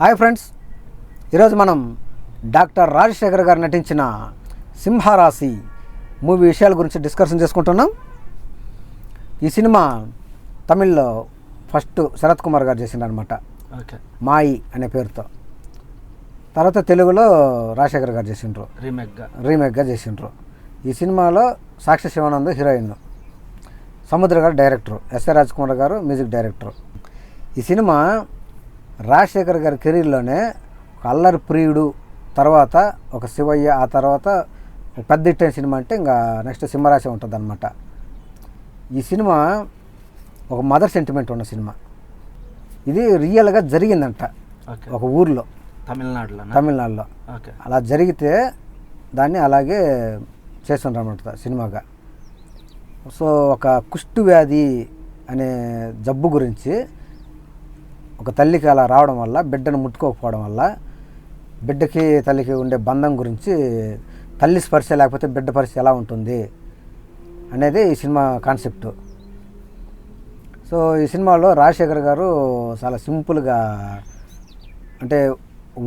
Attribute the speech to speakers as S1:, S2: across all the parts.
S1: Hi friends, ఈరోజు మనం doctor Rajasekhar గారు నటించిన సింహరాశి మూవీ విషయాల గురించి డిస్కషన్ చేసుకుంటున్నాం. ఈ సినిమా తమిళ్లో ఫస్ట్ శరత్ కుమార్ గారు చేసిండనమాట, మాయి అనే పేరుతో. తర్వాత తెలుగులో రాజశేఖర్ గారు చేసిండ్రు, రీమేక్గా చేసిండ్రు. ఈ సినిమాలో సాక్షి శివానంద్ హీరోయిన్, సముద్ర గారు డైరెక్టరు, ఎస్ఏ రాజ్ కుమార్ గారు మ్యూజిక్ డైరెక్టరు. ఈ సినిమా రాజశేఖర్ గారి కెరీర్లోనే ఒక అల్లరి ప్రియుడు, తర్వాత ఒక శివయ్య, ఆ తర్వాత ఒక పెద్ద హిట్ అయిన సినిమా అంటే ఇంకా నెక్స్ట్ సింహరాశి ఉంటుంది అనమాట. ఈ సినిమా ఒక మదర్ సెంటిమెంట్ ఉన్న సినిమా. ఇది రియల్గా జరిగిందంట ఒక ఊర్లో, తమిళనాడులో. అలా జరిగితే దాన్ని అలాగే చేస్తుండ్రన్నమాట సినిమాగా. సో ఒక కుష్టు వ్యాధి అనే జబ్బు గురించి, ఒక తల్లికి అలా రావడం వల్ల, బిడ్డను ముట్టుకోకపోవడం వల్ల బిడ్డకి తల్లికి ఉండే బంధం గురించి, తల్లి స్పర్శ లేకపోతే బిడ్డ పరిస్థితి ఎలా ఉంటుంది అనేది ఈ సినిమా కాన్సెప్టు. సో ఈ సినిమాలో రాజశేఖర్ గారు చాలా సింపుల్గా, అంటే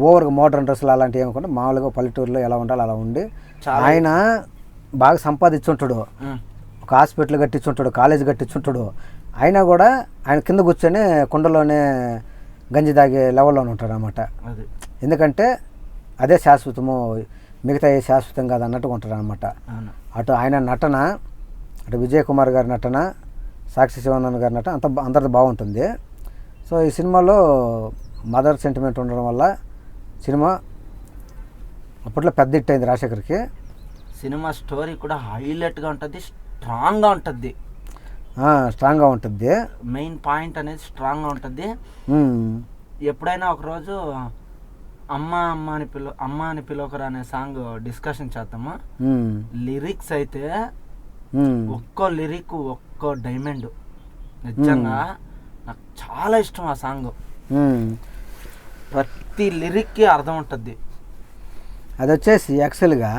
S1: ఓవర్గా మోడర్న్ డ్రెస్సులు అలాంటివి ఏమనుకుంటే మామూలుగా పల్లెటూరులో ఎలా ఉండాలి అలా ఉండి, ఆయన బాగా సంపాదించుంటాడు, ఒక హాస్పిటల్ కట్టించుంటాడు, కాలేజ్ కట్టించుంటాడు. అయినా కూడా ఆయన కింద కూర్చొని కుండలోనే గంజి తాగే లెవెల్లోనే ఉంటాడు అన్నమాట. ఎందుకంటే అదే శాశ్వతము, మిగతా ఏ శాశ్వతం కాదు అన్నట్టుగా ఉంటాడు అనమాట. అటు ఆయన నటన, అటు విజయ్ కుమార్ గారి నటన, సాక్షి శివానంద్ గారి నటన అందరిది బాగుంటుంది. సో ఈ సినిమాలో మదర్ సెంటిమెంట్ ఉండడం వల్ల సినిమా అప్పట్లో పెద్ద హిట్ అయింది రాజశేఖర్కి.
S2: సినిమా స్టోరీ కూడా హైలైట్గా ఉంటుంది, స్ట్రాంగ్గా ఉంటుంది. మెయిన్ పాయింట్ అనేది స్ట్రాంగ్గా ఉంటుంది. ఎప్పుడైనా ఒకరోజు అమ్మ అని పిలవకరా అనే సాంగ్ డిస్కషన్ చేద్దామా. లిరిక్స్ అయితే ఒక్కో లిరిక్ ఒక్కో డైమండ్. నిజంగా నాకు చాలా ఇష్టం ఆ సాంగ్. ప్రతి లిరిక్కి అర్థం ఉంటుంది.
S1: అది వచ్చేసి యాక్చువల్గా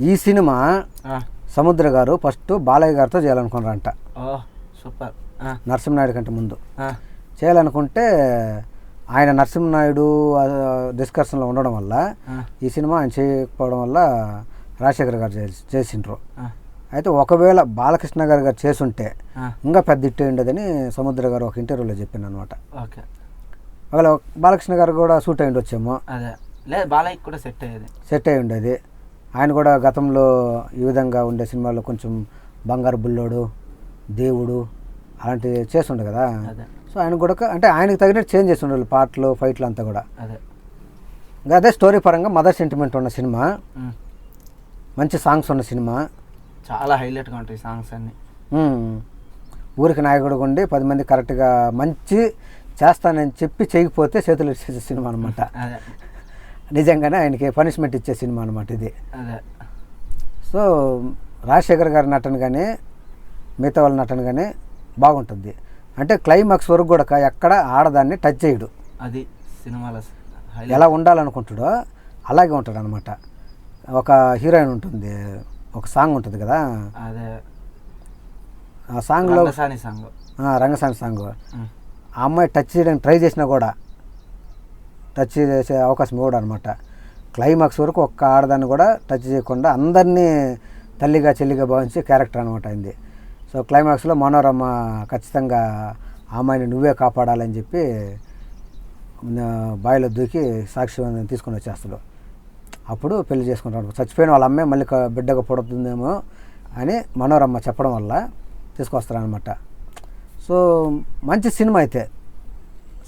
S1: ఈ సినిమా సముద్ర గారు ఫస్ట్ బాలయ్య గారితో చేయాలనుకున్నారంట.
S2: సూపర్.
S1: నరసింహనాయుడు కంటే ముందు చేయాలనుకుంటే ఆయన నరసింహనాయుడు డిస్కషన్లో ఉండడం వల్ల ఈ సినిమా ఆయన చేయకపోవడం వల్ల రాజశేఖర్ గారు చేసిండ్రు. అయితే ఒకవేళ బాలకృష్ణ గారు చేసుంటే ఇంకా పెద్ద హిట్ ఉండదని సముద్ర గారు ఒక ఇంటర్వ్యూలో చెప్పింది అనమాట. ఒకవేళ బాలకృష్ణ గారు కూడా సూట్ అయ్యి వచ్చేమో,
S2: బాలయ్య కూడా
S1: సెట్ అయ్యి ఉండేది. ఆయన కూడా గతంలో ఈ విధంగా ఉండే సినిమాల్లో కొంచెం బంగారు బుల్లోడు, దేవుడు అలాంటివి చేస్తుండే కదా. సో ఆయన కూడా అంటే ఆయనకు తగినట్టు చేంజ్ చేసి ఉండాలి పాటలు, ఫైట్లు అంతా కూడా. ఇంకా అదే స్టోరీ పరంగా మదర్ సెంటిమెంట్ ఉన్న సినిమా, మంచి సాంగ్స్ ఉన్న సినిమా,
S2: చాలా హైలైట్గా ఉంటాయి సాంగ్స్ అన్నీ.
S1: ఊరికి నాయకుడు ఉండి 10 మంది కరెక్ట్గా మంచి చేస్తానని చెప్పి చేయకపోతే చేతులు ఇచ్చే సినిమా అనమాట. నిజంగానే ఆయనకి పనిష్మెంట్ ఇచ్చే సినిమా అనమాట ఇది. సో రాజశేఖర్ గారి నటన కానీ మిగతా వాళ్ళ నటన కానీ బాగుంటుంది. అంటే క్లైమాక్స్ వరకు కూడా ఎక్కడ ఆడదాన్ని టచ్ చేయడు.
S2: అది సినిమాలో
S1: ఎలా ఉండాలనుకుంటాడో అలాగే ఉంటాడు అనమాట. ఒక హీరోయిన్ ఉంటుంది, ఒక సాంగ్ ఉంటుంది కదా, ఆ సాంగ్లో రంగసాని సాంగ్, ఆ అమ్మాయి టచ్ చేయడానికి ట్రై చేసినా కూడా టచ్ చేసే అవకాశం ఇవ్వడు అనమాట. క్లైమాక్స్ వరకు ఒక్క ఆడదాన్ని కూడా టచ్ చేయకుండా అందరినీ తల్లిగా చెల్లిగా భావించే క్యారెక్టర్ అనమాట అయింది. సో క్లైమాక్స్లో మనోరమ ఖచ్చితంగా ఆ అమ్మాయిని నువ్వే కాపాడాలని చెప్పి బావిలో దూకి సాక్షి తీసుకొని వచ్చేస్తాడు. అప్పుడు పెళ్లి చేసుకుంటాడు. చచ్చిపోయిన వాళ్ళ అమ్మాయి మళ్ళీ బిడ్డగా పుడుతుందేమో అని మనోరమ చెప్పడం వల్ల తీసుకొస్తారనమాట. సో మంచి సినిమా అయితే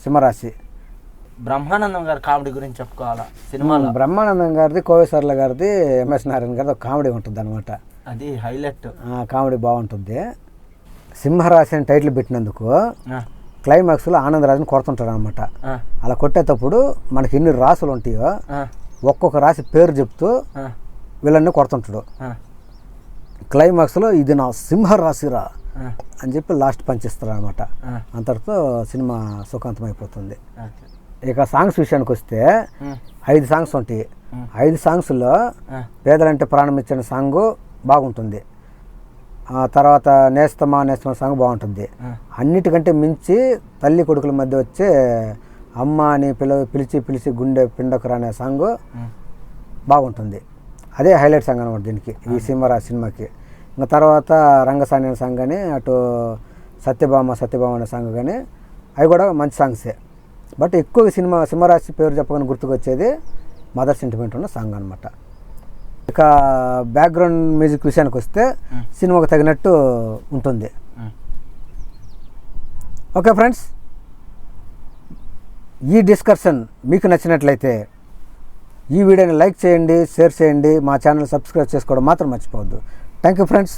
S1: సింహరాశి.
S2: బ్రహ్మానందం గారి కామెడీ గురించి చెప్పుకోవాలా సినిమాలో.
S1: బ్రహ్మానందం గారిది, కోవేశ్వర్ల గారిది, ఎంఎస్ నారాయణ గారిది ఒక కామెడీ ఉంటుంది అనమాట.
S2: అది హైలైట్.
S1: కామెడీ బాగుంటుంది. సింహరాశి అని టైటిల్ పెట్టినందుకు క్లైమాక్స్లో ఆనందరాజుని కొడుతుంటాడు అనమాట. అలా కొట్టేటప్పుడు మనకి ఎన్ని రాసులు ఉంటాయో ఒక్కొక్క రాశి పేరు చెప్తూ వీళ్ళని కొడుతుంటాడు. క్లైమాక్స్లో ఇది నా సింహరాశిరా అని చెప్పి లాస్ట్ పంచిస్తారు అనమాట. అంతటితో సినిమా సుఖాంతం అయిపోతుంది. ఇక సాంగ్స్ విషయానికి వస్తే 5 సాంగ్స్ ఉంటాయి. 5 సాంగ్స్లో పేదలంటే ప్రాణం ఇచ్చిన సాంగు బాగుంటుంది. తర్వాత నేస్తమా సాంగ్ బాగుంటుంది. అన్నిటికంటే మించి తల్లి కొడుకుల మధ్య వచ్చే అమ్మ అని పిలిచి పిలిచి గుండె పిండకురా అనే సాంగ్ బాగుంటుంది. అదే హైలైట్ సాంగ్ అనమాట దీనికి, ఈ సింహరాశి సినిమాకి. ఇంకా తర్వాత రంగసాని అనే సాంగ్ కానీ, అటు సత్యభామ అనే సాంగ్ కానీ, అవి కూడా మంచి సాంగ్సే. బట్ ఎక్కువ సింహరాశి పేరు చెప్పగానే గుర్తుకొచ్చేది మదర్ సెంటిమెంట్ ఉన్న సాంగ్ అనమాట. ఇక బ్యాక్గ్రౌండ్ మ్యూజిక్ విషయానికి వస్తే సినిమాకు తగినట్టు ఉంటుంది. ఓకే ఫ్రెండ్స్, ఈ డిస్కషన్ మీకు నచ్చినట్లయితే ఈ వీడియోని లైక్ చేయండి, షేర్ చేయండి, మా ఛానల్ సబ్స్క్రైబ్ చేసుకోవడం మాత్రం మర్చిపోవద్దు. Thank you friends.